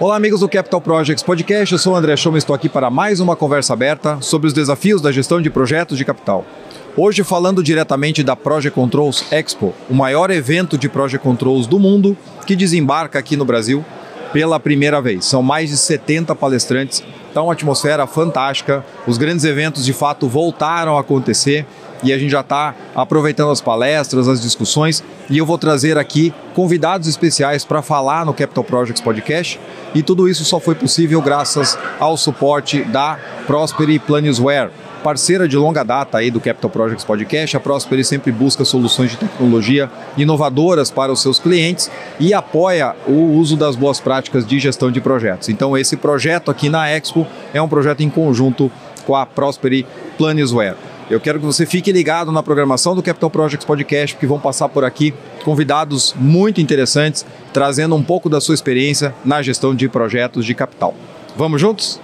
Olá amigos do Capital Projects Podcast, eu sou o André Schoma e estou aqui para mais uma conversa aberta sobre os desafios da gestão de projetos de capital. Hoje falando diretamente da Project Controls Expo, o maior evento de Project Controls do mundo que desembarca aqui no Brasil pela primeira vez. São mais de 70 palestrantes, está uma atmosfera fantástica, os grandes eventos de fato voltaram a acontecer e a gente já está aproveitando as palestras, as discussões, e eu vou trazer aqui convidados especiais para falar no Capital Projects Podcast, e tudo isso só foi possível graças ao suporte da Prospery Planisware, parceira de longa data aí do Capital Projects Podcast. A Prospery sempre busca soluções de tecnologia inovadoras para os seus clientes e apoia o uso das boas práticas de gestão de projetos. Então esse projeto aqui na Expo é um projeto em conjunto com a Prospery Planisware. Eu quero que você fique ligado na programação do Capital Projects Podcast, porque vão passar por aqui convidados muito interessantes, trazendo um pouco da sua experiência na gestão de projetos de capital. Vamos juntos?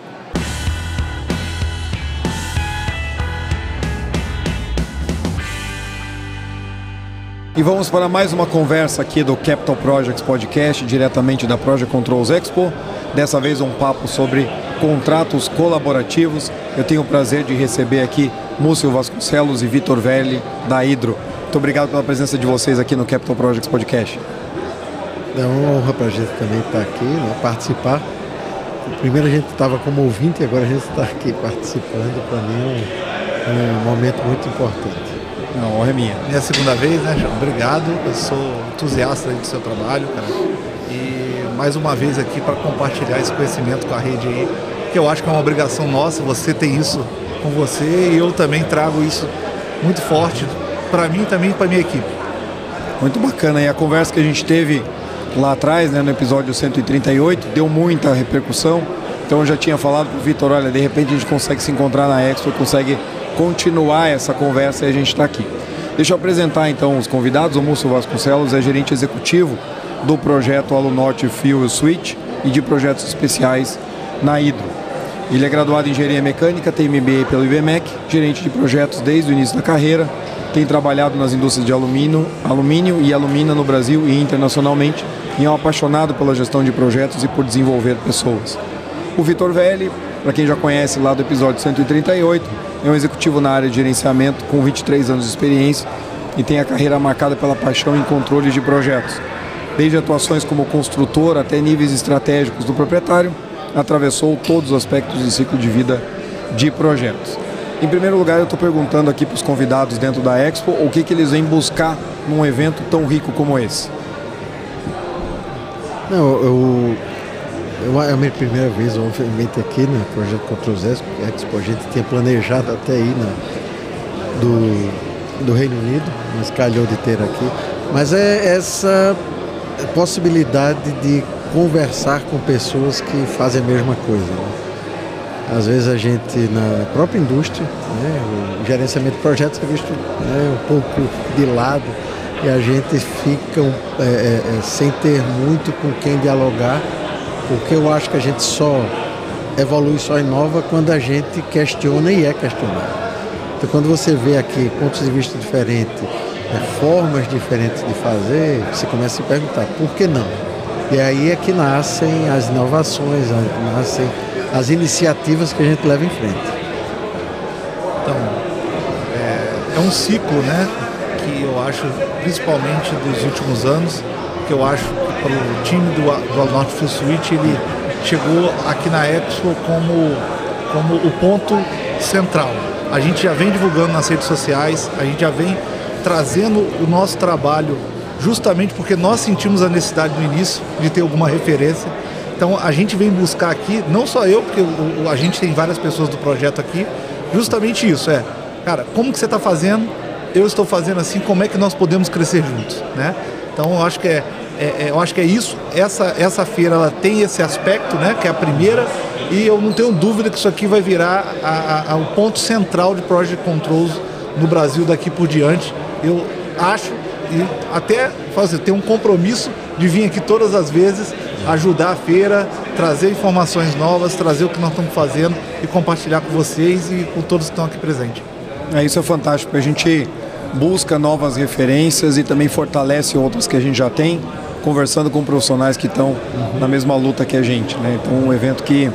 E vamos para mais uma conversa aqui do Capital Projects Podcast, diretamente da Project Controls Expo. Dessa vez um papo sobre contratos colaborativos. Eu tenho o prazer de receber aqui Múcio Vasconcelos e Vitor Velli, da Hydro. Muito obrigado pela presença de vocês aqui no Capital Projects Podcast. É uma honra para a gente também estar aqui, né, participar. Primeiro a gente estava como ouvinte e agora a gente está aqui participando. Para mim é um momento muito importante. A honra é minha. Minha segunda vez, né, João? Obrigado. Eu sou entusiasta do seu trabalho, cara. E mais uma vez aqui para compartilhar esse conhecimento com a rede aí, que eu acho que é uma obrigação nossa. Você tem isso com você e eu também trago isso muito forte para mim e também para minha equipe. Muito bacana. E a conversa que a gente teve lá atrás, né, no episódio 138, deu muita repercussão. Então eu já tinha falado para o Vitor, olha, de repente a gente consegue se encontrar na Expo, consegue continuar essa conversa e a gente está aqui. Deixa eu apresentar então os convidados. O Múcio Vasconcelos é gerente executivo do projeto Alunorte Fuel Switch e de projetos especiais na Hydro. Ele é graduado em engenharia mecânica, tem MBA pelo IBMEC, gerente de projetos desde o início da carreira, tem trabalhado nas indústrias de alumínio e alumina no Brasil e internacionalmente, e é um apaixonado pela gestão de projetos e por desenvolver pessoas. O Vitor Velli, para quem já conhece lá do episódio 138, é um executivo na área de gerenciamento com 23 anos de experiência e tem a carreira marcada pela paixão em controle de projetos. Desde atuações como construtor até níveis estratégicos do proprietário, atravessou todos os aspectos do ciclo de vida de projetos. Em primeiro lugar, eu estou perguntando aqui para os convidados dentro da Expo o que eles vêm buscar num evento tão rico como esse. Não, é a minha primeira vez, obviamente, aqui no Projeto Controls Expo. A gente tinha planejado até ir do Reino Unido, mas calhou de ter aqui. Mas é essa possibilidade de conversar com pessoas que fazem a mesma coisa, né? Às vezes a gente, na própria indústria, né, o gerenciamento de projetos é visto, né, um pouco de lado e a gente fica sem ter muito com quem dialogar, porque eu acho que a gente só evolui, só inova quando a gente questiona e é questionado. Então quando você vê aqui pontos de vista diferentes, formas diferentes de fazer, você começa a se perguntar por que não? E aí é que nascem as inovações, nascem as iniciativas que a gente leva em frente. Então, é um ciclo, né, que eu acho, principalmente dos últimos anos, que eu acho que para o time do Alunorte Fuel Switch, ele chegou aqui na Expo como o ponto central. A gente já vem divulgando nas redes sociais, a gente já vem trazendo o nosso trabalho justamente porque nós sentimos a necessidade no início de ter alguma referência. Então a gente vem buscar aqui, não só eu, porque a gente tem várias pessoas do projeto aqui, justamente isso, cara, como que você está fazendo, eu estou fazendo assim, como é que nós podemos crescer juntos, né? Então eu acho que é isso, essa feira ela tem esse aspecto, né, que é a primeira, e eu não tenho dúvida que isso aqui vai virar o ponto central de Project Controls no Brasil daqui por diante. Eu acho, e até ter um compromisso de vir aqui todas as vezes, ajudar a feira, trazer informações novas, trazer o que nós estamos fazendo e compartilhar com vocês e com todos que estão aqui presentes. Isso é fantástico, a gente busca novas referências e também fortalece outras que a gente já tem. conversando com profissionais que estão na mesma luta que a gente, né? Então, um evento que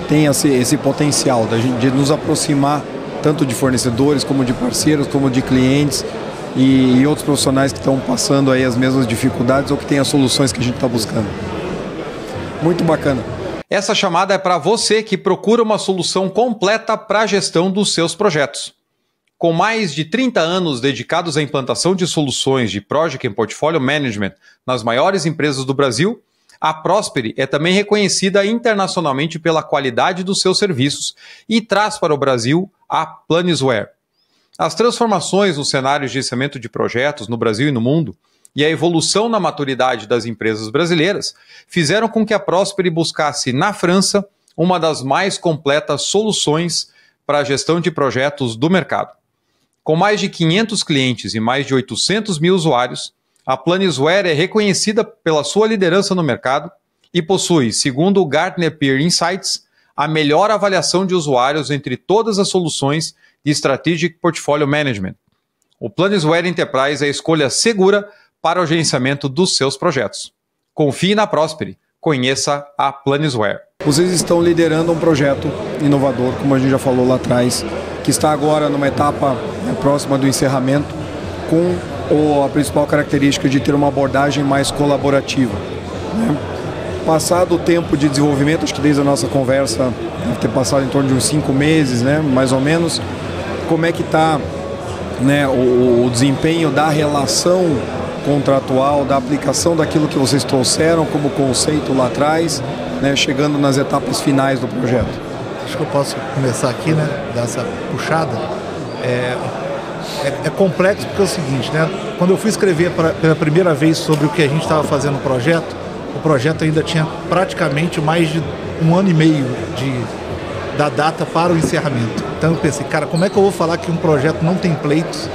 tem esse potencial de nos aproximar tanto de fornecedores, como de parceiros, como de clientes e outros profissionais que estão passando aí as mesmas dificuldades ou que têm as soluções que a gente está buscando. Muito bacana. Essa chamada é para você que procura uma solução completa para a gestão dos seus projetos. Com mais de 30 anos dedicados à implantação de soluções de Project and Portfolio Management nas maiores empresas do Brasil, a Prosperi é também reconhecida internacionalmente pela qualidade dos seus serviços e traz para o Brasil a Planisware. As transformações no cenário de gerenciamento de projetos no Brasil e no mundo e a evolução na maturidade das empresas brasileiras fizeram com que a Prosperi buscasse na França uma das mais completas soluções para a gestão de projetos do mercado. Com mais de 500 clientes e mais de 800 mil usuários, a Planisware é reconhecida pela sua liderança no mercado e possui, segundo o Gartner Peer Insights, a melhor avaliação de usuários entre todas as soluções de Strategic Portfolio Management. O Planisware Enterprise é a escolha segura para o gerenciamento dos seus projetos. Confie na Prosperi. Conheça a Planisware. Vocês estão liderando um projeto inovador, como a gente já falou lá atrás, que está agora numa etapa próxima do encerramento, com a principal característica de ter uma abordagem mais colaborativa, né? Passado o tempo de desenvolvimento, acho que desde a nossa conversa deve ter passado em torno de uns 5 meses, né, mais ou menos, como é que está, né, o desempenho da relação contratual, da aplicação daquilo que vocês trouxeram como conceito lá atrás, né, chegando nas etapas finais do projeto? Acho que eu posso começar aqui, né, dar essa puxada. É complexo porque é o seguinte, né? Quando eu fui escrever pela primeira vez sobre o que a gente estava fazendo no projeto, o projeto ainda tinha praticamente mais de 1 ano e meio da data para o encerramento. Então eu pensei, cara, como é que eu vou falar que um projeto não tem pleitos,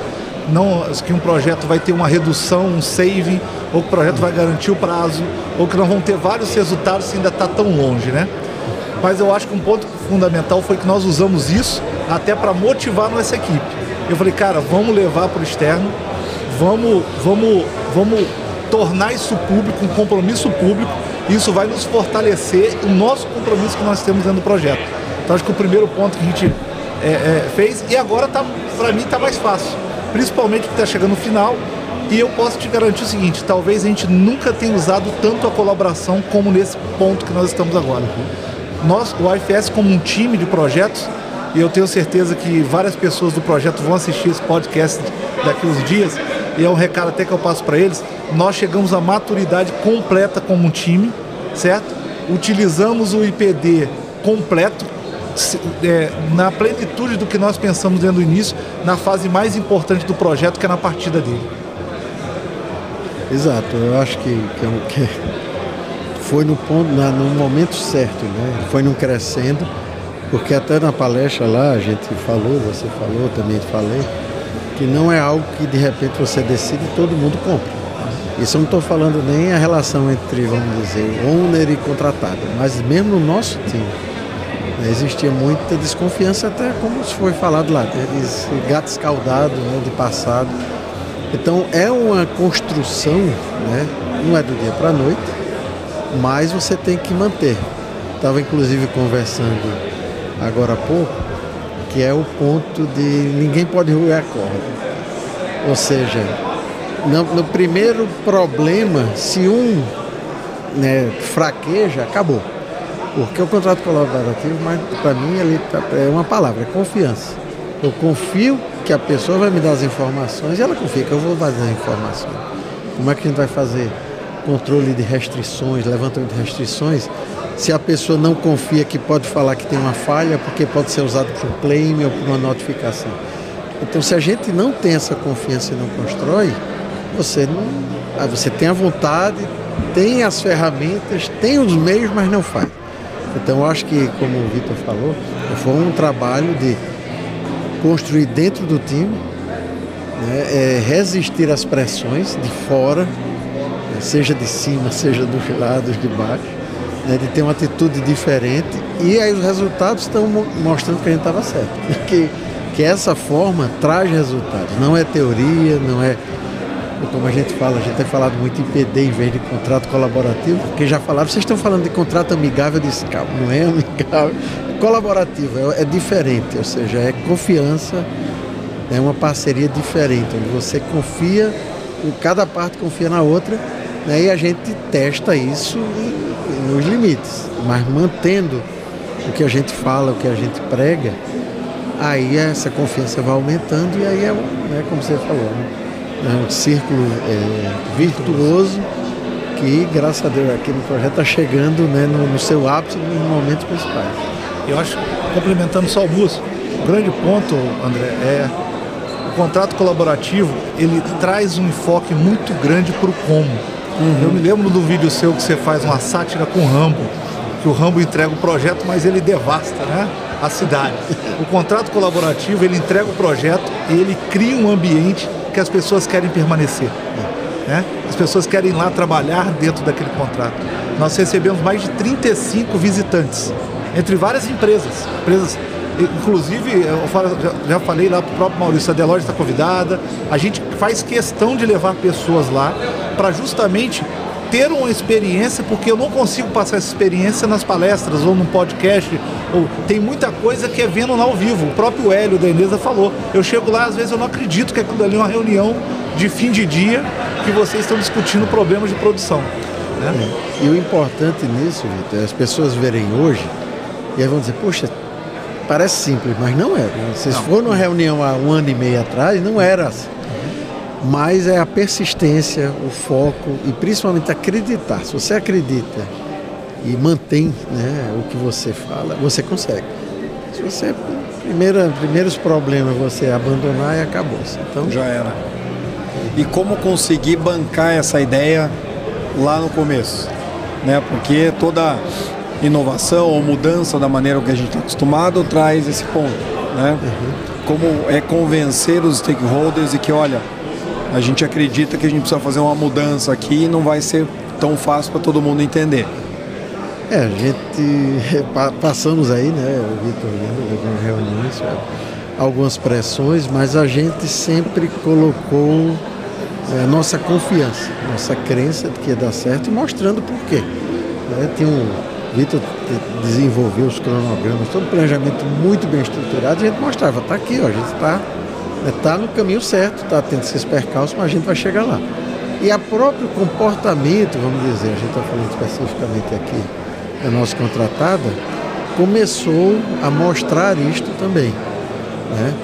que um projeto vai ter uma redução, um saving, ou que o projeto vai garantir o prazo, ou que não vão ter vários resultados se ainda está tão longe, né? Mas eu acho que um ponto fundamental foi que nós usamos isso até para motivar a nossa equipe. Eu falei, cara, vamos levar para o externo, vamos tornar isso público, um compromisso público, e isso vai nos fortalecer o nosso compromisso que nós temos dentro do projeto. Então acho que o primeiro ponto que a gente fez, e agora para mim está mais fácil, principalmente porque está chegando no final, e eu posso te garantir o seguinte, talvez a gente nunca tenha usado tanto a colaboração como nesse ponto que nós estamos agora. Nós, o IFS, como um time de projetos, e eu tenho certeza que várias pessoas do projeto vão assistir esse podcast daqui uns dias, e é um recado até que eu passo para eles, nós chegamos à maturidade completa como um time, certo? Utilizamos o IPD completo, na plenitude do que nós pensamos dentro do início, na fase mais importante do projeto, que é na partida dele. Exato, eu acho que foi no momento certo, né? Foi num crescendo, porque até na palestra lá a gente falou, você falou, também falei, que não é algo que de repente você decide e todo mundo compra. Isso eu não estou falando nem a relação entre, vamos dizer, owner e contratado, mas mesmo no nosso time, né, existia muita desconfiança, até como foi falado lá, esse gato escaldado, né, de passado. Então é uma construção, né, não é do dia para a noite, mas você tem que manter. Estava inclusive conversando agora há pouco, que é o ponto de ninguém pode roer a corda. Ou seja, no primeiro problema, se um, né, fraqueja, acabou. Porque o contrato colaborativo, mas para mim ele é uma palavra, é confiança. Eu confio que a pessoa vai me dar as informações e ela confia que eu vou dar as informações. Como é que a gente vai fazer controle de restrições, levantamento de restrições, se a pessoa não confia que pode falar que tem uma falha, porque pode ser usado por claim ou por uma notificação? Então, se a gente não tem essa confiança e não constrói, você tem a vontade, tem as ferramentas, tem os meios, mas não faz. Então, eu acho que, como o Vitor falou, foi um trabalho de construir dentro do time, né, resistir às pressões de fora, seja de cima, seja dos lados, de baixo, né, de ter uma atitude diferente, e aí os resultados estão mostrando que a gente estava certo. Que essa forma traz resultados, não é teoria, não é como a gente fala, a gente tem falado muito em PD em vez de contrato colaborativo, porque já falaram, vocês estão falando de contrato amigável, eu disse, calma, não é amigável, é colaborativo, é diferente, ou seja, é confiança, é uma parceria diferente, onde você confia, cada parte confia na outra, né, e a gente testa isso nos limites, mas mantendo o que a gente fala, o que a gente prega, aí essa confiança vai aumentando e aí como você falou, né? É um círculo virtuoso que, graças a Deus, aqui no projeto está chegando, né, no seu ápice nos momentos principais. Eu acho, complementando só o Bus, o grande ponto, André, é o contrato colaborativo, ele traz um enfoque muito grande para o como. Eu me lembro do vídeo seu que você faz uma sátira com o Rambo, que o Rambo entrega o projeto, mas ele devasta, né, a cidade. O contrato colaborativo, ele entrega o projeto e ele cria um ambiente que as pessoas querem permanecer, né? As pessoas querem ir lá trabalhar dentro daquele contrato. Nós recebemos mais de 35 visitantes, entre várias empresas, inclusive, já falei lá para o próprio Maurício, a Deloitte está convidada, a gente faz questão de levar pessoas lá para justamente ter uma experiência, porque eu não consigo passar essa experiência nas palestras ou no podcast, tem muita coisa que é vendo lá ao vivo. O próprio Hélio da Endesa falou, eu chego lá, às vezes eu não acredito que aquilo ali é uma reunião de fim de dia que vocês estão discutindo problemas de produção, né? E o importante nisso, Vitor, é as pessoas verem hoje e aí vão dizer, poxa, parece simples, mas não é. Vocês foram numa reunião há 1 ano e meio atrás, não era assim. Mas é a persistência, o foco e principalmente acreditar. Se você acredita e mantém, né, o que você fala, você consegue. Se você, primeiros problemas, você abandonar e acabou-se. Então, já era. E como conseguir bancar essa ideia lá no começo? Né? Porque toda inovação ou mudança da maneira que a gente está acostumado traz esse ponto. Né? Como é convencer os stakeholders de que, olha, a gente acredita que a gente precisa fazer uma mudança aqui e não vai ser tão fácil para todo mundo entender. A gente passamos aí, né, o Vitor vendo algumas reuniões, algumas pressões, mas a gente sempre colocou nossa confiança, nossa crença de que ia dar certo e mostrando por quê. O Vitor desenvolveu os cronogramas, todo o planejamento muito bem estruturado, e a gente mostrava, está aqui, ó, a gente está no caminho certo, está tendo esses percalços, mas a gente vai chegar lá. E o próprio comportamento, vamos dizer, a gente está falando especificamente aqui da nossa contratada, começou a mostrar isto também, né?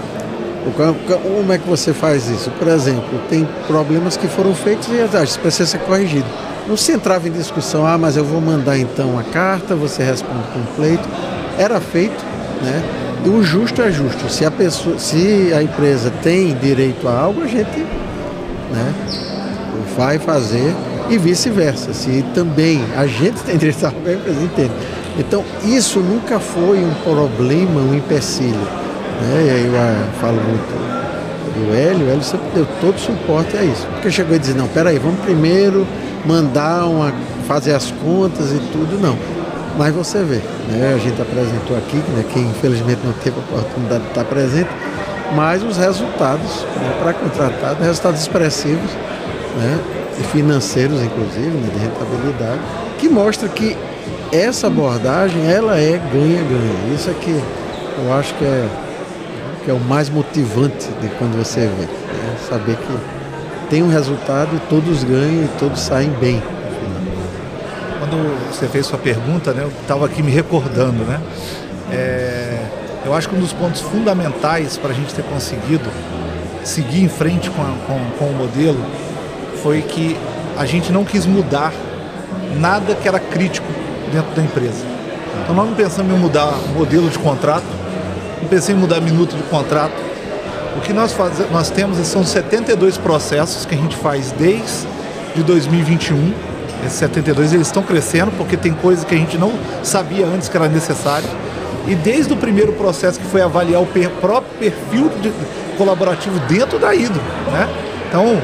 Como é que você faz isso? Por exemplo, tem problemas que foram feitos e isso precisa ser corrigido. Não se entrava em discussão, mas eu vou mandar então a carta, você responde com um pleito. Era feito, né? E o justo é justo. Se a empresa tem direito a algo, a gente, né, vai fazer e vice-versa. Se também a gente tem direito a algo, a empresa entende. Então, isso nunca foi um problema, um empecilho, né? E aí eu falo muito do Hélio, o Hélio sempre deu todo suporte a isso. Porque chegou e disse, não, peraí, vamos primeiro mandar fazer as contas e tudo, não. Mas você vê, né? A gente apresentou aqui, né, quem infelizmente não teve a oportunidade de estar presente, mas os resultados, né, para contratado, resultados expressivos, né, e financeiros inclusive, né, de rentabilidade, que mostra que essa abordagem, ela é ganha-ganha. Isso é que eu acho que é o mais motivante de quando você vê, né? Saber que tem um resultado e todos ganham e todos saem bem. Quando você fez sua pergunta, né, eu estava aqui me recordando, né? Eu acho que um dos pontos fundamentais para a gente ter conseguido seguir em frente com o modelo foi que a gente não quis mudar nada que era crítico dentro da empresa. Então nós não pensamos em mudar o modelo de contrato, não pensei em mudar minuto de contrato. O que nós temos são 72 processos que a gente faz desde 2021. Esses 72 eles estão crescendo porque tem coisas que a gente não sabia antes que era necessário. E desde o primeiro processo, que foi avaliar o próprio perfil colaborativo dentro da Hydro, né? Então,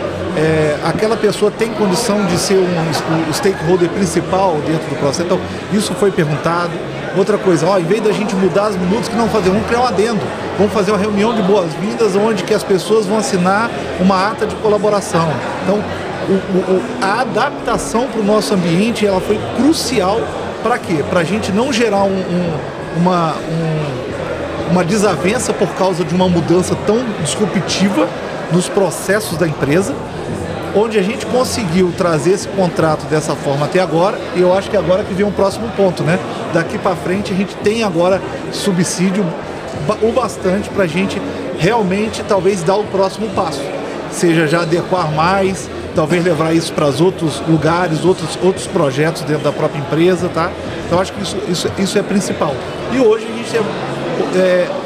aquela pessoa tem condição de ser o stakeholder principal dentro do processo. Então, isso foi perguntado. Outra coisa, em vez da gente mudar as minutos, que não fazer, vamos criar um adendo. Vamos fazer uma reunião de boas-vindas onde que as pessoas vão assinar uma ata de colaboração. Então, a adaptação para o nosso ambiente, ela foi crucial para quê? Para a gente não gerar uma desavença por causa de uma mudança tão disruptiva nos processos da empresa, onde a gente conseguiu trazer esse contrato dessa forma até agora, e eu acho que agora que vem um próximo ponto, né? Daqui para frente a gente tem agora subsídio o bastante para a gente realmente talvez dar o próximo passo, seja já adequar mais, talvez levar isso para os outros lugares, outros projetos dentro da própria empresa, tá? Então acho que isso é principal. E hoje a gente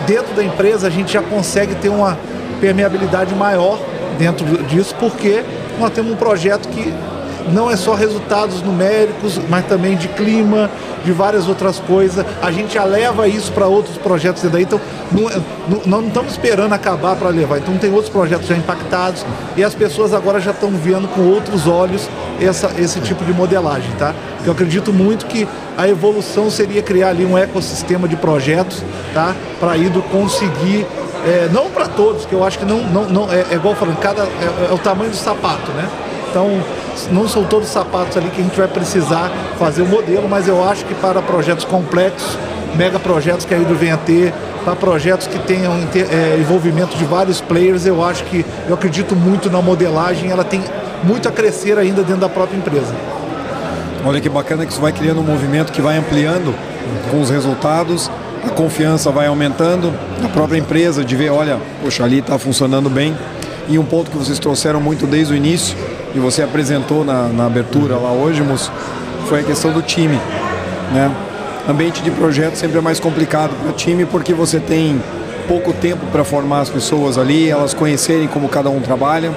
dentro da empresa a gente já consegue ter uma permeabilidade maior dentro disso, porque nós temos um projeto que não é só resultados numéricos, mas também de clima, de várias outras coisas. A gente já leva isso para outros projetos daí, então nós não estamos esperando acabar para levar. Então tem outros projetos já impactados e as pessoas agora já estão vendo com outros olhos esse tipo de modelagem, tá? Eu acredito muito que a evolução seria criar ali um ecossistema de projetos, tá? Para ir conseguir, não para todos, que eu acho que não é igual falando, é o tamanho do sapato, né? Então, não são todos os sapatos ali que a gente vai precisar fazer o modelo, mas eu acho que para projetos complexos, mega projetos que a Hydro vem a ter, para projetos que tenham envolvimento de vários players, eu acredito muito na modelagem, ela tem muito a crescer ainda dentro da própria empresa. Olha que bacana que isso vai criando um movimento que vai ampliando com os resultados, a confiança vai aumentando, a própria empresa de ver, olha, poxa, ali está funcionando bem. E um ponto que vocês trouxeram muito desde o início, e você apresentou na abertura lá hoje, moço, foi a questão do time, né? Ambiente de projeto sempre é mais complicado para o time, porque você tem pouco tempo para formar as pessoas ali, elas conhecerem como cada um trabalha.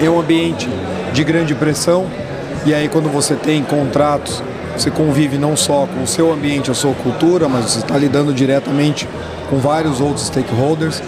É um ambiente de grande pressão, e aí quando você tem contratos, você convive não só com o seu ambiente, a sua cultura, mas você está lidando diretamente com vários outros stakeholders.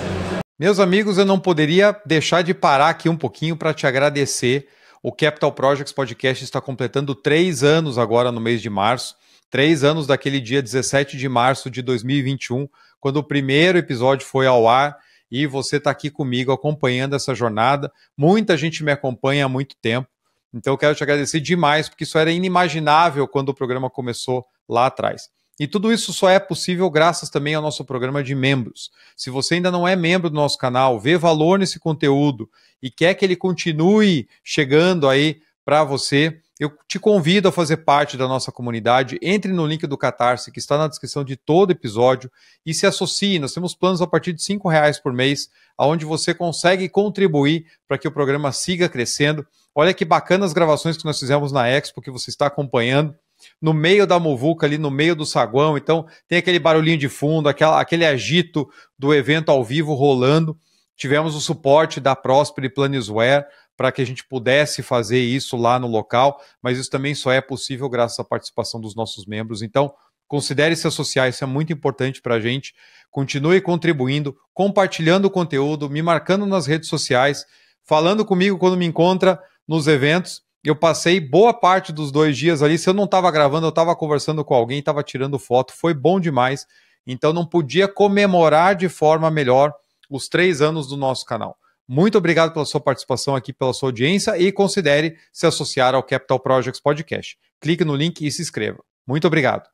Meus amigos, eu não poderia deixar de parar aqui um pouquinho para te agradecer. O Capital Projects Podcast está completando 3 anos agora no mês de março. 3 anos daquele dia 17 de março de 2021, quando o primeiro episódio foi ao ar, e você está aqui comigo acompanhando essa jornada. Muita gente me acompanha há muito tempo, então eu quero te agradecer demais, porque isso era inimaginável quando o programa começou lá atrás. E tudo isso só é possível graças também ao nosso programa de membros. Se você ainda não é membro do nosso canal, vê valor nesse conteúdo e quer que ele continue chegando aí para você, eu te convido a fazer parte da nossa comunidade. Entre no link do Catarse, que está na descrição de todo episódio, e se associe. Nós temos planos a partir de R$5 por mês, onde você consegue contribuir para que o programa siga crescendo. Olha que bacana as gravações que nós fizemos na Expo, que você está acompanhando, no meio da muvuca, ali no meio do saguão. Então tem aquele barulhinho de fundo, aquele agito do evento ao vivo rolando. Tivemos o suporte da Prosper e Planisware para que a gente pudesse fazer isso lá no local, mas isso também só é possível graças à participação dos nossos membros. Então, considere se associar, isso é muito importante para a gente. Continue contribuindo, compartilhando o conteúdo, me marcando nas redes sociais, falando comigo quando me encontra nos eventos. Eu passei boa parte dos 2 dias ali, se eu não estava gravando, eu estava conversando com alguém, estava tirando foto, foi bom demais. Então não podia comemorar de forma melhor os 3 anos do nosso canal. Muito obrigado pela sua participação aqui, pela sua audiência, e considere se associar ao Capital Projects Podcast. Clique no link e se inscreva. Muito obrigado.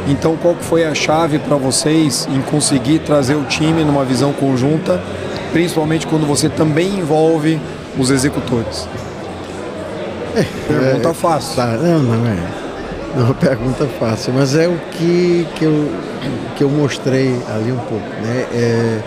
Então, qual que foi a chave para vocês em conseguir trazer o time numa visão conjunta, principalmente quando você também envolve os executores? Pergunta fácil. Tá, não é uma pergunta fácil, mas é o que eu mostrei ali um pouco, né?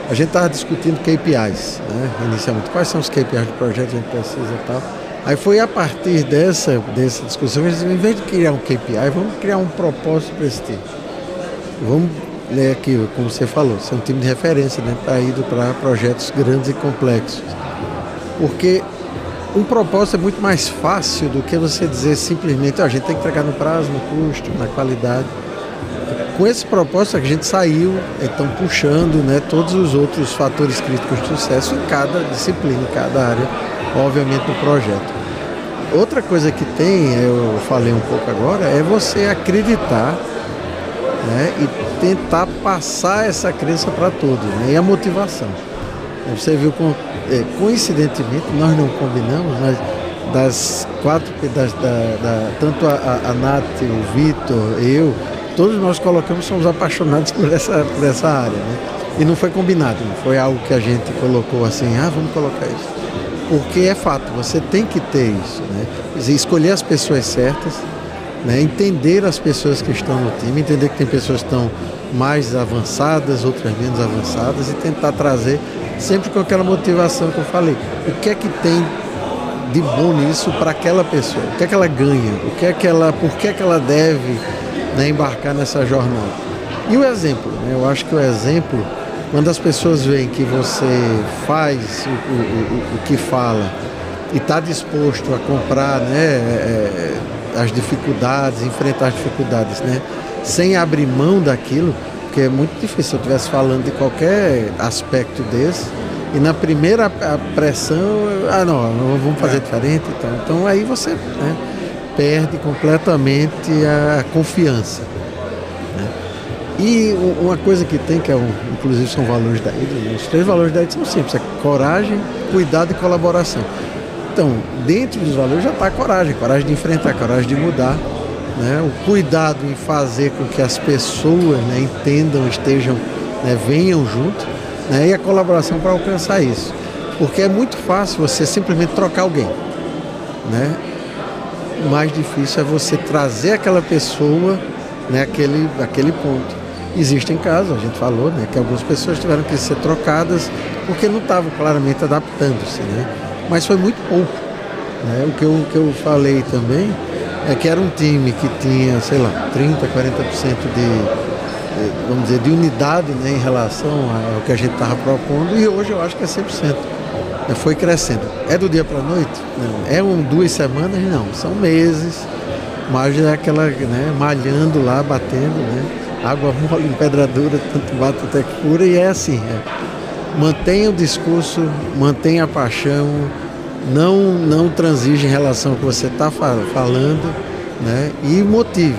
A gente estava discutindo KPIs, né? Inicialmente, quais são os KPIs do projeto que a gente precisa e tal. Aí foi a partir dessa discussão, em vez de criar um KPI, vamos criar um propósito para esse time. Vamos ler aqui, como você falou, ser um time de referência, né? Para ir para projetos grandes e complexos. Porque um propósito é muito mais fácil do que você dizer simplesmente, a gente tem que entregar no prazo, no custo, na qualidade. Com esse propósito a gente saiu, então puxando, né, todos os outros fatores críticos de sucesso em cada disciplina, em cada área, obviamente do projeto. Outra coisa que tem, eu falei um pouco agora, é você acreditar né? E tentar passar essa crença para todos, né? E a motivação. Você viu, coincidentemente, nós não combinamos, mas das 4, tanto a Nath, o Vitor, eu, todos nós colocamos, somos apaixonados por essa área, né? E não foi combinado, não foi algo que a gente colocou assim, vamos colocar isso. Porque é fato, você tem que ter isso, né? Escolher as pessoas certas, né? Entender as pessoas que estão no time, entender que tem pessoas que estão mais avançadas, outras menos avançadas, e tentar trazer sempre com aquela motivação que eu falei. O que é que tem de bom nisso para aquela pessoa? O que é que ela ganha? Por que é que ela deve, né, embarcar nessa jornada? E o exemplo, né? Eu acho que o exemplo, quando as pessoas veem que você faz o que fala e está disposto a comprar, né, as dificuldades, enfrentar as dificuldades, né, sem abrir mão daquilo, porque é muito difícil se eu estivesse falando de qualquer aspecto desse e na primeira pressão, não vamos fazer diferente. Então aí você, né, perde completamente a confiança. E uma coisa que tem, inclusive são valores da Hydra, os 3 valores da Hydra são simples, é coragem, cuidado e colaboração. Então, dentro dos valores já está a coragem de enfrentar, coragem de mudar, né? O cuidado em fazer com que as pessoas, né, entendam, estejam, né, venham junto, né? E a colaboração para alcançar isso. Porque é muito fácil você simplesmente trocar alguém, né? O mais difícil é você trazer aquela pessoa, né, aquele ponto. Existem casos, a gente falou, né, que algumas pessoas tiveram que ser trocadas porque não estavam claramente adaptando-se, né? Mas foi muito pouco, né? O que eu falei também é que era um time que tinha, sei lá, 30%, 40% vamos dizer, de unidade, né, em relação ao que a gente estava propondo, e hoje eu acho que é 100%. Foi crescendo. É do dia para a noite? Não. É 2 semanas? Não. São meses, mas é aquela, né, malhando lá, batendo, né? Água mole em pedra dura, tanto bate até que cura, e é assim. Mantenha o discurso, mantenha a paixão, não transige em relação ao que você está falando, né? E motive,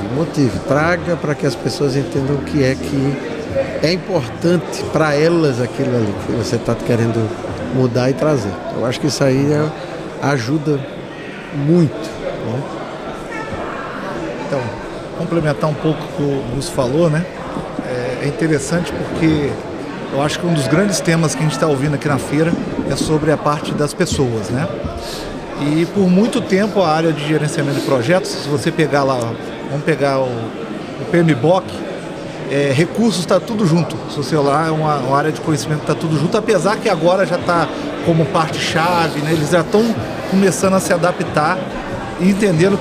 traga para que as pessoas entendam o que é importante para elas aquilo ali que você está querendo mudar e trazer. Eu acho que isso aí ajuda muito, né? Então, complementar um pouco o que o Gus falou, né? É interessante porque eu acho que um dos grandes temas que a gente está ouvindo aqui na feira é sobre a parte das pessoas, né? E por muito tempo a área de gerenciamento de projetos, se você pegar lá, vamos pegar o PMBOK, recursos está tudo junto. Se você lá é uma área de conhecimento que está tudo junto, apesar que agora já está como parte-chave, né? Eles já estão começando a se adaptar e entendendo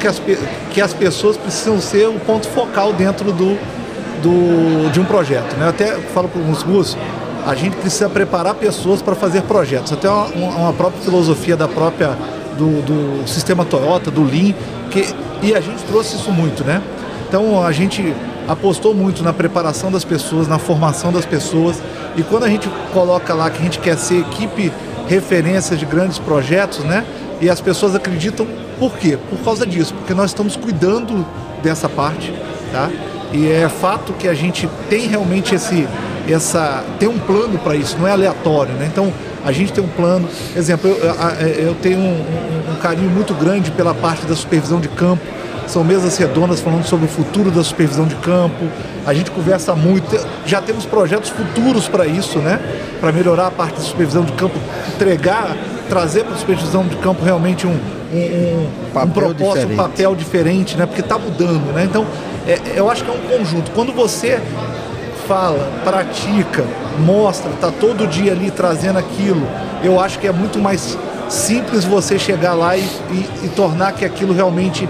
que as pessoas precisam ser o ponto focal dentro de um projeto, né? Eu até falo para os Gus, a gente precisa preparar pessoas para fazer projetos. Até uma própria filosofia do sistema Toyota, do Lean, e a gente trouxe isso muito, né? Então a gente apostou muito na preparação das pessoas, na formação das pessoas, e quando a gente coloca lá que a gente quer ser equipe referência de grandes projetos, né? E as pessoas acreditam, por quê? Por causa disso, porque nós estamos cuidando dessa parte, tá? E é fato que a gente tem realmente tem um plano para isso, não é aleatório, né? Então a gente tem um plano. Exemplo, eu tenho um carinho muito grande pela parte da supervisão de campo. São mesas redondas falando sobre o futuro da supervisão de campo. A gente conversa muito, já temos projetos futuros para isso, né? Para melhorar a parte da supervisão de campo, trazer para a supervisão de campo realmente um propósito, um papel diferente, né? Porque está mudando, né? Então, eu acho que é um conjunto. Quando você fala, pratica, mostra, está todo dia ali trazendo aquilo, eu acho que é muito mais simples você chegar lá e tornar que aquilo realmente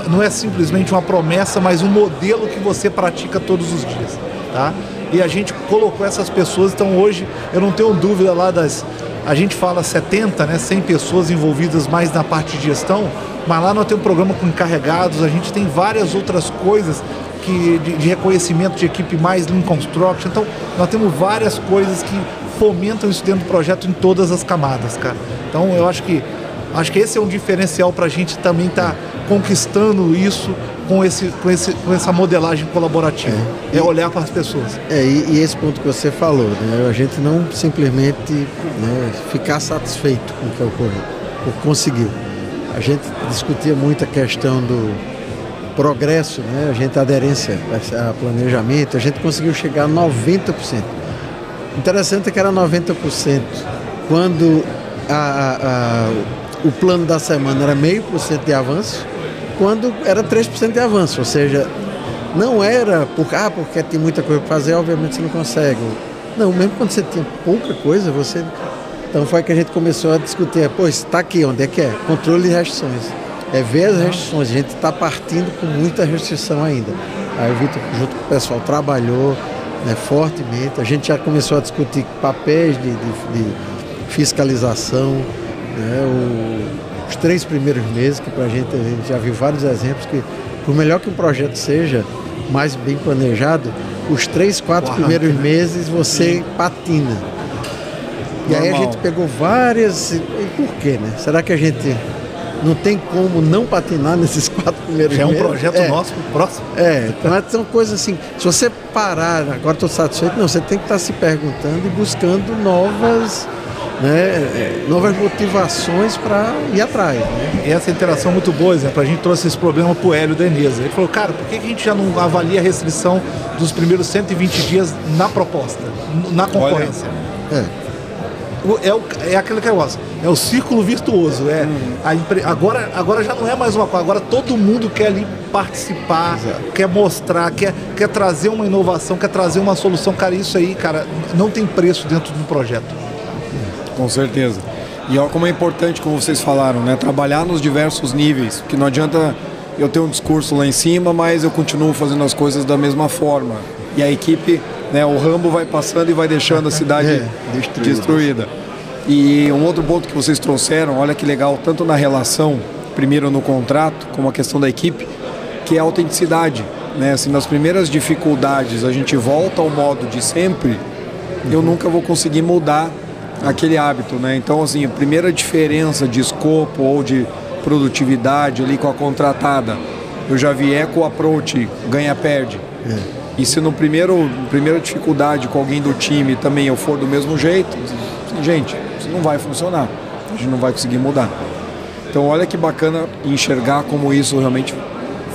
não é simplesmente uma promessa, mas um modelo que você pratica todos os dias, tá? E a gente colocou essas pessoas, então hoje eu não tenho dúvida lá a gente fala 70, né, 100 pessoas envolvidas mais na parte de gestão, mas lá nós temos um programa com encarregados, a gente tem várias outras coisas de reconhecimento de equipe mais Lean Construction, então nós temos várias coisas que fomentam isso dentro do projeto em todas as camadas, cara. Então eu acho que esse é um diferencial para a gente também estar conquistando isso, com essa modelagem colaborativa. É olhar para as pessoas. E esse ponto que você falou, né? A gente não simplesmente, né, ficar satisfeito com o que ocorreu, o que conseguiu. A gente discutia muito a questão do progresso, né? A aderência a planejamento, a gente conseguiu chegar a 90%. Interessante é que era 90% quando o plano da semana era 0,5% de avanço, quando era 3% de avanço, ou seja, não era porque tem muita coisa para fazer, obviamente você não consegue. Não, mesmo quando você tinha pouca coisa, você... Então foi que a gente começou a discutir, está aqui, onde é que é? Controle de restrições. É ver as restrições, a gente está partindo com muita restrição ainda. Aí o Vitor, junto com o pessoal, trabalhou, né, fortemente, a gente já começou a discutir papéis de fiscalização, né, os 3 primeiros meses, que a gente já viu vários exemplos que, por melhor que um projeto seja mais bem planejado, os 3, 4 primeiros meses você patina. E aí a gente pegou várias... E por quê, né? Será que a gente não tem como não patinar nesses 4 primeiros meses? É um projeto nosso próximo. Então são coisas assim, se você parar, agora estou satisfeito, não, você tem que estar se perguntando e buscando novas motivações para ir atrás. Né? E essa interação muito boa, exemplo, a gente trouxe esse problema para o Hélio Deneza. Ele falou, cara, por que a gente já não avalia a restrição dos primeiros 120 dias na proposta, na concorrência? É aquele negócio, é o círculo virtuoso. Agora já não é mais uma coisa, agora todo mundo quer ali participar, quer mostrar, quer trazer uma inovação, quer trazer uma solução. Cara, isso aí, cara, não tem preço dentro do projeto. Com certeza. E olha como é importante, como vocês falaram, né? Trabalhar nos diversos níveis, porque não adianta eu ter um discurso lá em cima, mas eu continuo fazendo as coisas da mesma forma. E a equipe, né, o Rambo vai passando e vai deixando a cidade destruída. E um outro ponto que vocês trouxeram, olha que legal, tanto na relação, primeiro no contrato, como a questão da equipe, que é a autenticidade. Né? Assim, nas primeiras dificuldades, a gente volta ao modo de sempre, eu nunca vou conseguir mudar aquele hábito, né? Então, assim, a primeira diferença de escopo ou de produtividade ali com a contratada, eu já vi com o approach, ganha-perde. E se no primeira dificuldade com alguém do time também eu for do mesmo jeito, assim, gente, isso não vai funcionar, a gente não vai conseguir mudar. Então, olha que bacana enxergar como isso realmente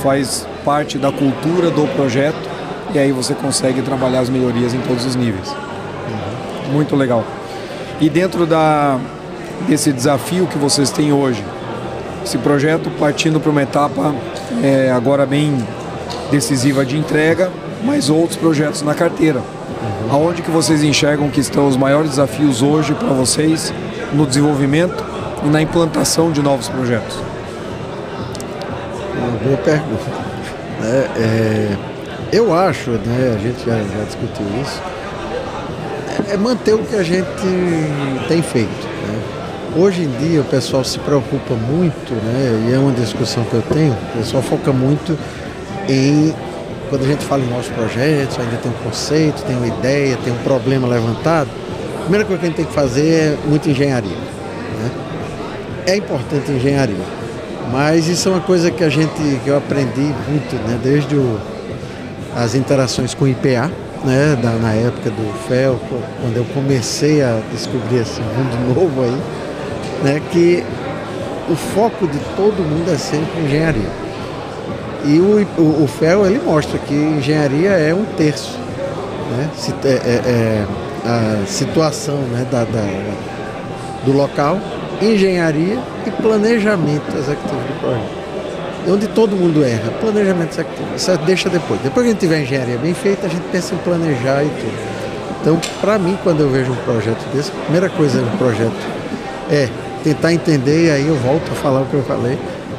faz parte da cultura do projeto e aí você consegue trabalhar as melhorias em todos os níveis. Muito legal. E dentro desse desafio que vocês têm hoje, esse projeto partindo para uma etapa agora bem decisiva de entrega, mas outros projetos na carteira. Aonde que vocês enxergam que estão os maiores desafios hoje para vocês no desenvolvimento e na implantação de novos projetos? Uma boa pergunta. Eu acho, né, a gente já discutiu isso, é manter o que a gente tem feito. Né? Hoje em dia o pessoal se preocupa muito, né, e é uma discussão que eu tenho, o pessoal foca muito em, quando a gente fala em novos projetos, ainda tem um conceito, tem uma ideia, tem um problema levantado, a primeira coisa que a gente tem que fazer é muita engenharia. Né? É importante a engenharia, mas isso é uma coisa que eu aprendi muito, né, desde as interações com o IPA, né, na época do FEL, quando eu comecei a descobrir esse mundo novo aí, né, que o foco de todo mundo é sempre engenharia. E o FEL, ele mostra que engenharia é 1/3, né, a situação, né, do local, engenharia e planejamento executivo do projeto. Onde todo mundo erra, planejamento executivo, isso deixa depois. Depois que a gente tiver a engenharia bem feita, a gente pensa em planejar e tudo. Então, para mim, quando eu vejo um projeto desse, a primeira coisa do projeto é tentar entender, e aí eu volto a falar o que eu falei,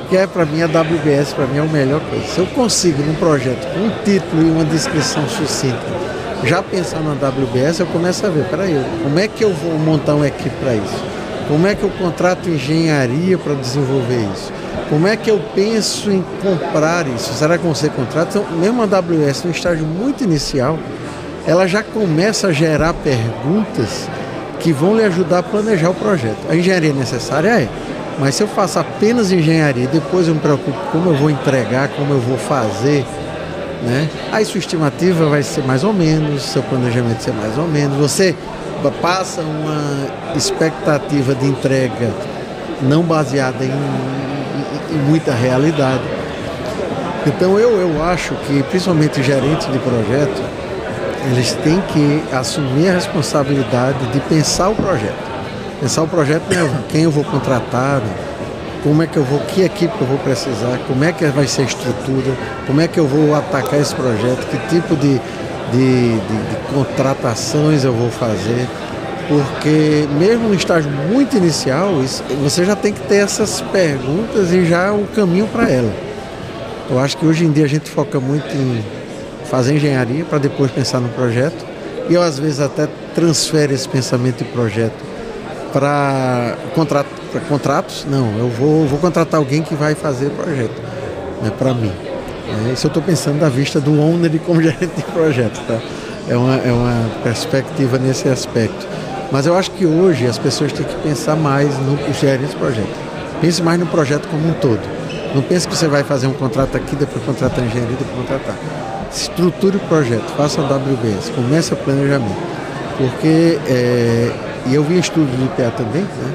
que é, para mim, a WBS, para mim, é a melhor coisa. Se eu consigo, num projeto, com um título e uma descrição sucinta, já pensar na WBS, eu começo a ver, peraí, como é que eu vou montar uma equipe para isso? Como é que eu contrato engenharia para desenvolver isso? Como é que eu penso em comprar isso? Será que você contrata? Então, mesmo a AWS, no estágio muito inicial, ela já começa a gerar perguntas que vão lhe ajudar a planejar o projeto. A engenharia necessária Mas se eu faço apenas engenharia e depois eu me preocupo como eu vou entregar, como eu vou fazer, né? Aí sua estimativa vai ser mais ou menos, seu planejamento vai ser mais ou menos. Você passa uma expectativa de entrega não baseada em muita realidade. Então eu acho que principalmente gerentes de projeto, eles têm que assumir a responsabilidade de pensar o projeto. Pensar o projeto, né? Quem eu vou contratar, né? Como é que eu vou, que equipe eu vou precisar, como é que vai ser a estrutura, como é que eu vou atacar esse projeto, que tipo de contratações eu vou fazer, porque mesmo no estágio muito inicial, você já tem que ter essas perguntas e já o caminho para ela. Eu acho que hoje em dia a gente foca muito em fazer engenharia para depois pensar no projeto, e eu às vezes até transfere esse pensamento de projeto para contratos. Não, eu vou contratar alguém que vai fazer o projeto, né, para mim. Isso eu estou pensando da vista do owner e como gerente de projeto, tá? É uma perspectiva nesse aspecto. Mas eu acho que hoje as pessoas têm que pensar mais no gerente de projeto. Pense mais no projeto como um todo. Não pense que você vai fazer um contrato aqui, depois contratar engenharia, depois contratar. Estruture o projeto, faça o WBS, comece o planejamento. Porque, e eu vi estudo do IPA também, né?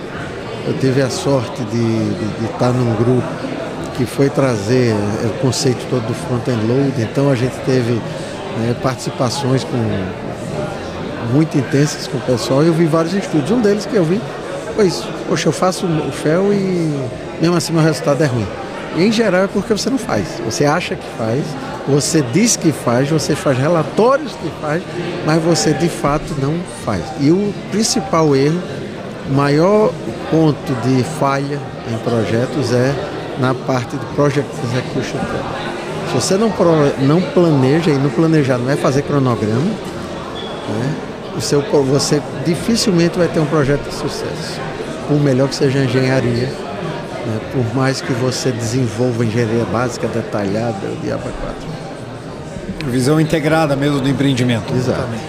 Eu tive a sorte de estar num grupo que foi trazer o conceito todo do front-end load, então a gente teve participações muito intensas com o pessoal, e eu vi vários estudos. Um deles que eu vi foi isso: poxa, eu faço o FEL e mesmo assim meu resultado é ruim. E em geral é porque você não faz. Você acha que faz, você diz que faz, você faz relatórios que faz, mas você de fato não faz. E o principal erro, o maior ponto de falha em projetos é na parte do Project Execution Plan. Se você não planeja, e não planejar não é fazer cronograma, né? Você dificilmente vai ter um projeto de sucesso. Por melhor que seja a engenharia, né? Por mais que você desenvolva engenharia básica, detalhada, o diabo é quatro. Visão integrada mesmo do empreendimento. Exatamente.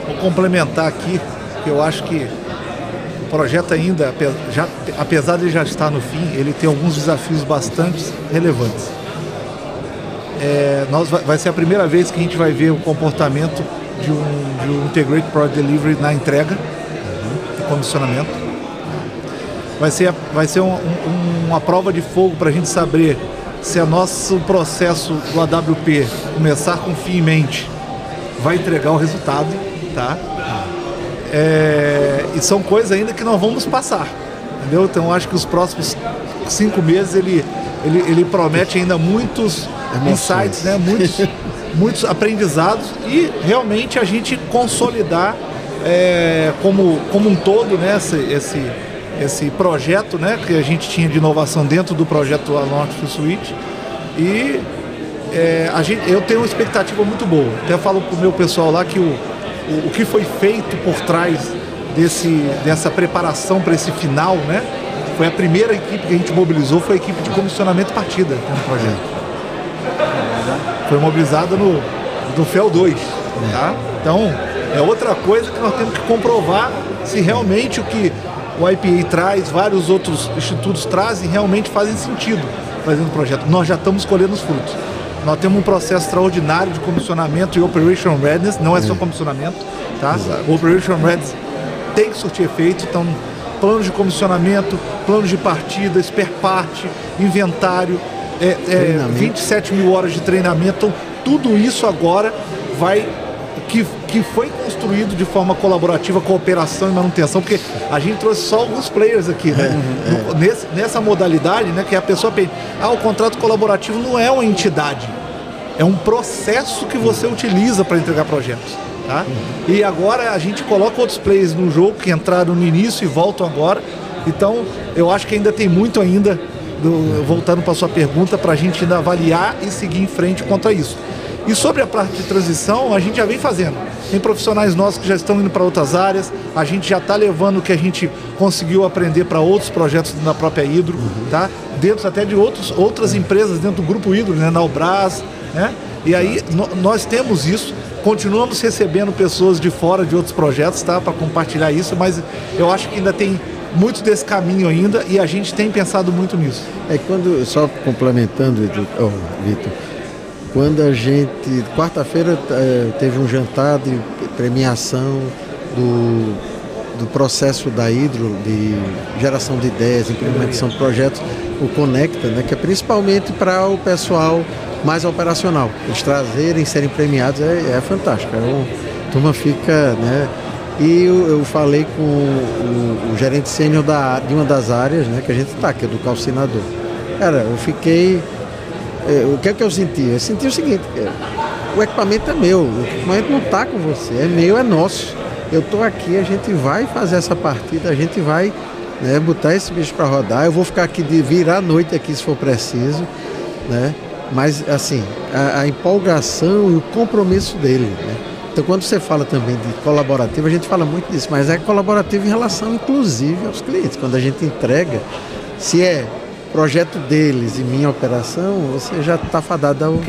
Vou complementar aqui, que eu acho que o projeto ainda, apesar de já estar no fim, ele tem alguns desafios bastante relevantes. Vai ser a primeira vez que a gente vai ver o comportamento de um Integrated Product Delivery na entrega e comissionamento. Vai ser uma prova de fogo para a gente saber se o nosso processo do AWP começar com fim em mente vai entregar o resultado, tá? E são coisas ainda que nós vamos passar, entendeu? Então eu acho que os próximos 5 meses ele promete ainda muitos insights, né? muitos aprendizados, e realmente a gente consolidar como um todo, né? Esse projeto, né, que a gente tinha de inovação dentro do projeto Northfield Suite. E eu tenho uma expectativa muito boa. Até falo para o meu pessoal lá que o que foi feito por trás dessa preparação para esse final, né, foi a primeira equipe que a gente mobilizou, foi a equipe de comissionamento partida no projeto. Foi mobilizada no FEL 2. Tá? Então, é outra coisa que nós temos que comprovar se realmente o que o IPA traz, vários outros institutos trazem, realmente fazem sentido fazendo o projeto. Nós já estamos colhendo os frutos. Nós temos um processo extraordinário de comissionamento e Operation Readiness, não é só comissionamento, tá? O Operation Readiness tem que surtir efeito, então planos de comissionamento, planos de partida, spare part, inventário, 27 mil horas de treinamento, então, tudo isso agora que foi construído de forma colaborativa, cooperação e manutenção, porque a gente trouxe só alguns players aqui, né? Nessa modalidade, né, que a pessoa pensa, o contrato colaborativo não é uma entidade, é um processo que você utiliza para entregar projetos, tá? E agora a gente coloca outros players no jogo que entraram no início e voltam agora, então eu acho que ainda tem muito ainda, voltando para a sua pergunta, para a gente ainda avaliar e seguir em frente quanto a isso. E sobre a parte de transição, a gente já vem fazendo. Tem profissionais nossos que já estão indo para outras áreas, a gente já está levando o que a gente conseguiu aprender para outros projetos da própria Hydro, tá? Dentro até de outras empresas dentro do grupo Hydro, né? Na Albras, né? E aí nós temos isso, continuamos recebendo pessoas de fora de outros projetos, tá? Para compartilhar isso, mas eu acho que ainda tem muito desse caminho ainda e a gente tem pensado muito nisso. Só complementando, Vitor, quando a gente, quarta-feira, teve um jantar de premiação do processo da Hydro, de geração de ideias, implementação de projetos, o Conecta, né, que é principalmente para o pessoal mais operacional. Eles trazerem, serem premiados é fantástico. A turma fica, né? E eu falei com o gerente sênior de uma das áreas, né, que a gente está, que é do calcinador. Cara, eu fiquei... o que é que eu senti? Eu senti o seguinte, o equipamento é meu, o equipamento não está com você, é meu, é nosso. Eu estou aqui, a gente vai fazer essa partida, a gente vai, né, botar esse bicho para rodar. Eu vou ficar aqui de virar a noite aqui se for preciso, né? Mas assim, a empolgação e o compromisso dele, né? Então quando você fala também de colaborativo, a gente fala muito disso, mas é colaborativo em relação inclusive aos clientes. Quando a gente entrega, se é projeto deles e minha operação, você já está fadado ao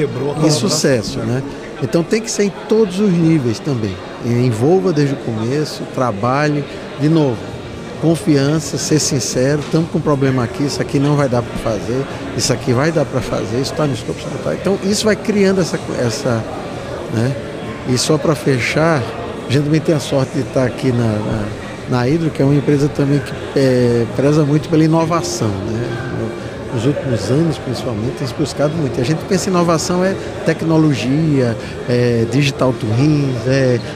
insucesso, né? Então tem que ser em todos os níveis também. Envolva desde o começo, trabalhe, de novo, confiança, ser sincero, estamos com um problema aqui, isso aqui não vai dar para fazer, isso aqui vai dar para fazer, isso está no escopo. Então isso vai criando essa né? E só para fechar, a gente também tem a sorte de estar aqui na Hydro, que é uma empresa também que preza muito pela inovação, né? Nos últimos anos, principalmente, tem se buscado muito. A gente pensa em inovação, tecnologia, digital twins,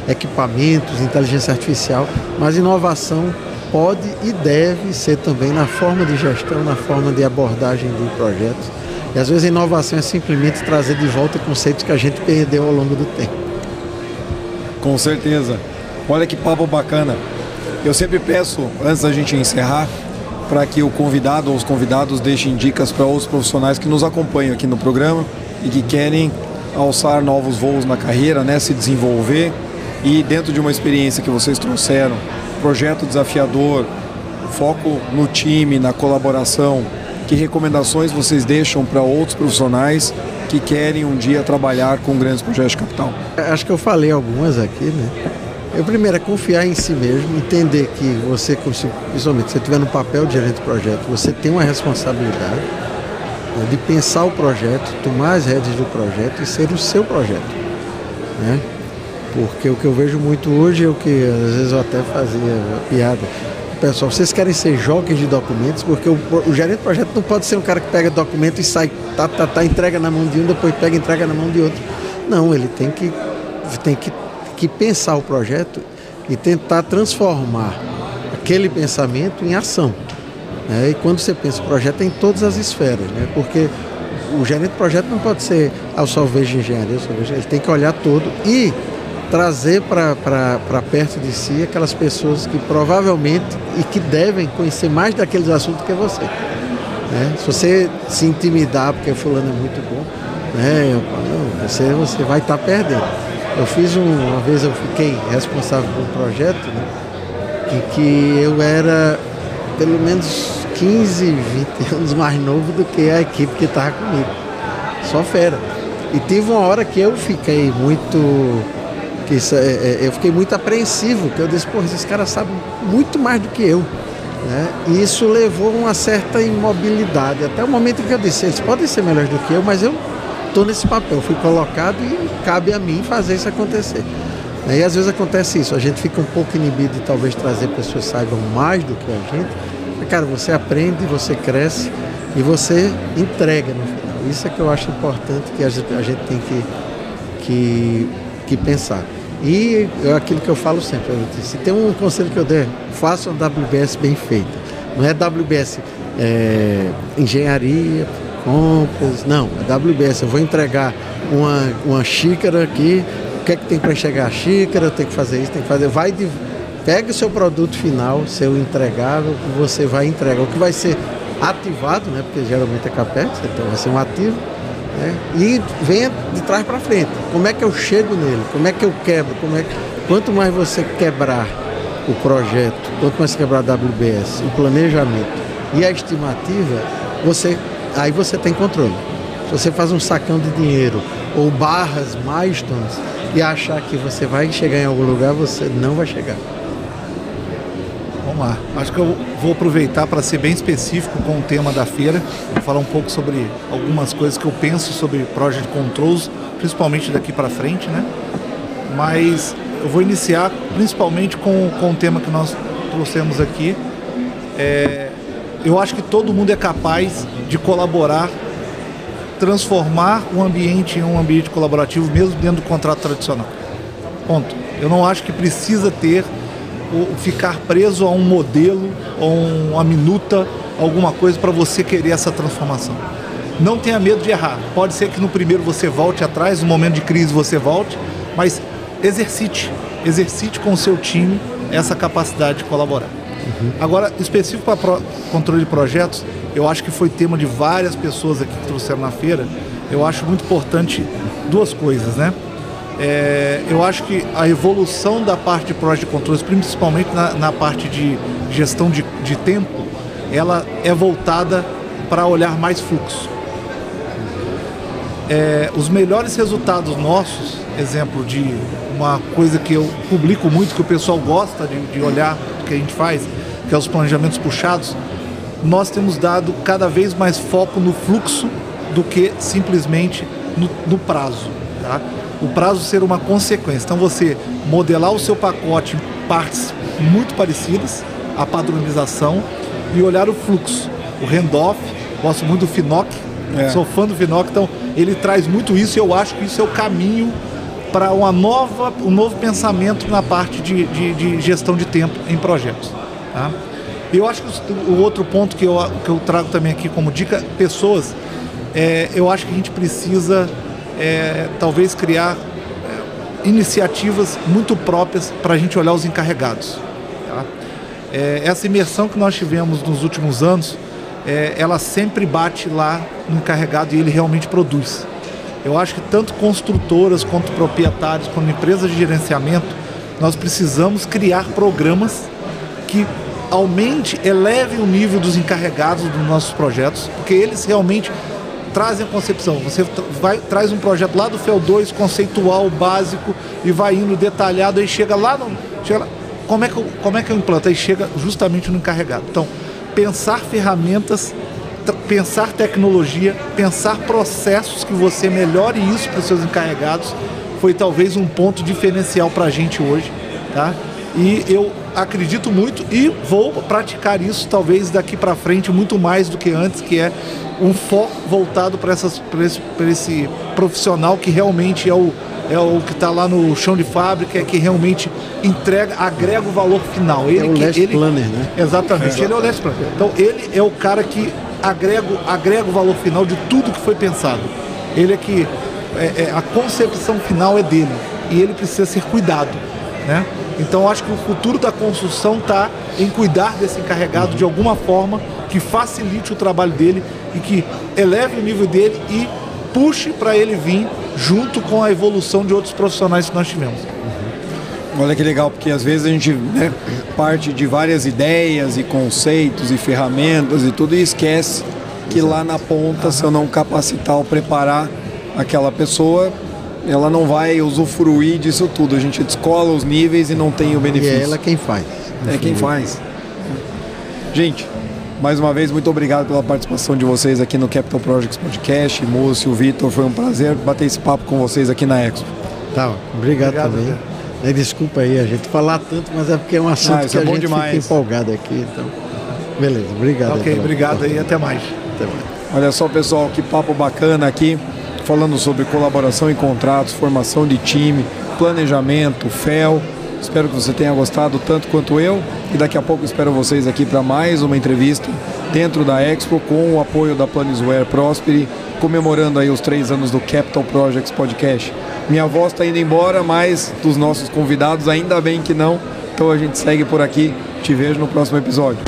equipamentos, inteligência artificial, mas inovação pode e deve ser também na forma de gestão, na forma de abordagem de projetos. E às vezes a inovação é simplesmente trazer de volta conceitos que a gente perdeu ao longo do tempo. Com certeza. Olha que papo bacana. Eu sempre peço, antes da gente encerrar, para que o convidado ou os convidados deixem dicas para outros profissionais que nos acompanham aqui no programa e que querem alçar novos voos na carreira, né, se desenvolver. E dentro de uma experiência que vocês trouxeram, projeto desafiador, foco no time, na colaboração, que recomendações vocês deixam para outros profissionais que querem um dia trabalhar com grandes projetos de capital? Acho que eu falei algumas aqui, né? Primeiro é confiar em si mesmo, entender que você, principalmente se você estiver no papel de gerente de projeto, você tem uma responsabilidade, né, de pensar o projeto, tomar as rédeas do projeto e ser o seu projeto, né? Porque o que eu vejo muito hoje é o que às vezes eu até fazia piada. Pessoal, vocês querem ser jockeys de documentos, porque o gerente de projeto não pode ser um cara que pega documento e sai, entrega na mão de um, depois pega e entrega na mão de outro. Não, ele tem que pensar o projeto e tentar transformar aquele pensamento em ação, né? E quando você pensa o projeto é em todas as esferas, né? Porque o gerente de projeto não pode ser só vejo engenharia, ele tem que olhar todo e trazer para perto de si aquelas pessoas que provavelmente e que devem conhecer mais daqueles assuntos que você, né? Se você se intimidar porque fulano é muito bom, né? Você vai estar perdendo. Uma vez eu fiquei responsável por um projeto, né, em que eu era pelo menos 15, 20 anos mais novo do que a equipe que estava comigo. Só fera. E teve uma hora que eu fiquei muito apreensivo, que eu disse, pô, esses caras sabem muito mais do que eu, né? E isso levou a uma certa imobilidade, até o momento em que eu disse, eles podem ser melhores do que eu, mas eu estou nesse papel, fui colocado e cabe a mim fazer isso acontecer. E às vezes acontece isso, a gente fica um pouco inibido de talvez trazer pessoas que saibam mais do que a gente. Mas, cara, você aprende, você cresce e você entrega no final. Isso é que eu acho importante, que a gente tem que pensar. E aquilo que eu falo sempre, se tem um conselho que eu der, faça uma WBS bem feita. Não é WBS engenharia, compras, não, é WBS. Eu vou entregar uma xícara aqui, o que é que tem para enxergar a xícara, tem que fazer isso, tem que fazer. Pega o seu produto final, seu entregável, que você vai entregar, o que vai ser ativado, né? Porque geralmente é CAPEX, então vai ser um ativo. E venha de trás para frente. Como é que eu chego nele? Como é que eu quebro? Quanto mais você quebrar o projeto, quanto mais você quebrar a WBS, o planejamento e a estimativa, aí você tem controle. Se você faz um sacão de dinheiro ou barras, milestones e achar que você vai chegar em algum lugar, você não vai chegar. Bom, Vamos lá. Acho que eu vou aproveitar para ser bem específico com o tema da feira, vou falar um pouco sobre algumas coisas que eu penso sobre Project Controls, principalmente daqui para frente, né? Mas eu vou iniciar principalmente com o tema que nós trouxemos aqui. Eu acho que todo mundo é capaz de colaborar, transformar o ambiente em um ambiente colaborativo, mesmo dentro do contrato tradicional. Ponto. Eu não acho que precisa ficar preso a um modelo, ou uma minuta, alguma coisa para você querer essa transformação. Não tenha medo de errar. Pode ser que no primeiro você volte atrás, no momento de crise você volte, mas exercite com o seu time essa capacidade de colaborar. Agora, específico para controle de projetos, eu acho que foi tema de várias pessoas aqui que trouxeram na feira. Eu acho muito importante duas coisas, né? Eu acho que a evolução da parte de Project Controls, principalmente na parte de gestão de tempo, ela é voltada para olhar mais fluxo. Os melhores resultados nossos, exemplo de uma coisa que eu publico muito, que o pessoal gosta de olhar o que a gente faz, que é os planejamentos puxados, nós temos dado cada vez mais foco no fluxo do que simplesmente no prazo, tá? O prazo ser uma consequência. Então você modelar o seu pacote em partes muito parecidas, a padronização, e olhar o fluxo. O handoff, gosto muito do FinOC, sou fã do FinOC, então ele traz muito isso e eu acho que isso é o caminho para um novo pensamento na parte de gestão de tempo em projetos. Tá? Eu acho que o outro ponto que eu trago também aqui como dica, pessoas, eu acho que a gente precisa talvez criar iniciativas muito próprias para a gente olhar os encarregados. Tá? Essa imersão que nós tivemos nos últimos anos, ela sempre bate lá no encarregado e ele realmente produz. Eu acho que tanto construtoras quanto proprietários, quanto empresas de gerenciamento, nós precisamos criar programas que elevem o nível dos encarregados dos nossos projetos, porque eles realmente trazem a concepção. Você traz um projeto lá do FEL 2, conceitual, básico, e vai indo detalhado, aí chega lá, como é que eu implanto? Aí chega justamente no encarregado. Então, pensar ferramentas, pensar tecnologia, pensar processos que você melhore isso para os seus encarregados, foi talvez um ponto diferencial para a gente hoje, tá? E eu acredito muito e vou praticar isso talvez daqui para frente muito mais do que antes, que é um foco voltado para esse profissional que realmente é o que está lá no chão de fábrica, que realmente agrega o valor final. Ele é o last planner, né? Exatamente, ele é o last planner. Então ele é o cara que agrega o valor final de tudo que foi pensado. Ele é que a concepção final é dele e ele precisa ser cuidado, né? Então eu acho que o futuro da construção está em cuidar desse encarregado de alguma forma que facilite o trabalho dele e que eleve o nível dele e puxe para ele vir junto com a evolução de outros profissionais que nós tivemos. Olha que legal, porque às vezes a gente parte de várias ideias e conceitos e ferramentas e tudo e esquece que lá na ponta, se eu não capacitar ou preparar aquela pessoa, ela não vai usufruir disso tudo. A gente descola os níveis e não tem o benefício. E é ela quem faz. É quem faz. Gente, mais uma vez, muito obrigado pela participação de vocês aqui no Capital Projects Podcast. Múcio, Vitor, foi um prazer bater esse papo com vocês aqui na Expo. Tá, obrigado também. Desculpa aí a gente falar tanto, mas é porque é um assunto que a gente fica empolgado aqui. Então, beleza, obrigado. Ok, obrigado aí, até mais. Olha só, pessoal, que papo bacana aqui, falando sobre colaboração em contratos, formação de time, planejamento, FEL. Espero que você tenha gostado tanto quanto eu e daqui a pouco espero vocês aqui para mais uma entrevista dentro da Expo com o apoio da Planisware Prosperi, comemorando aí os 3 anos do Capital Projects Podcast. Minha voz está indo embora, mas dos nossos convidados ainda bem que não, então a gente segue por aqui. Te vejo no próximo episódio.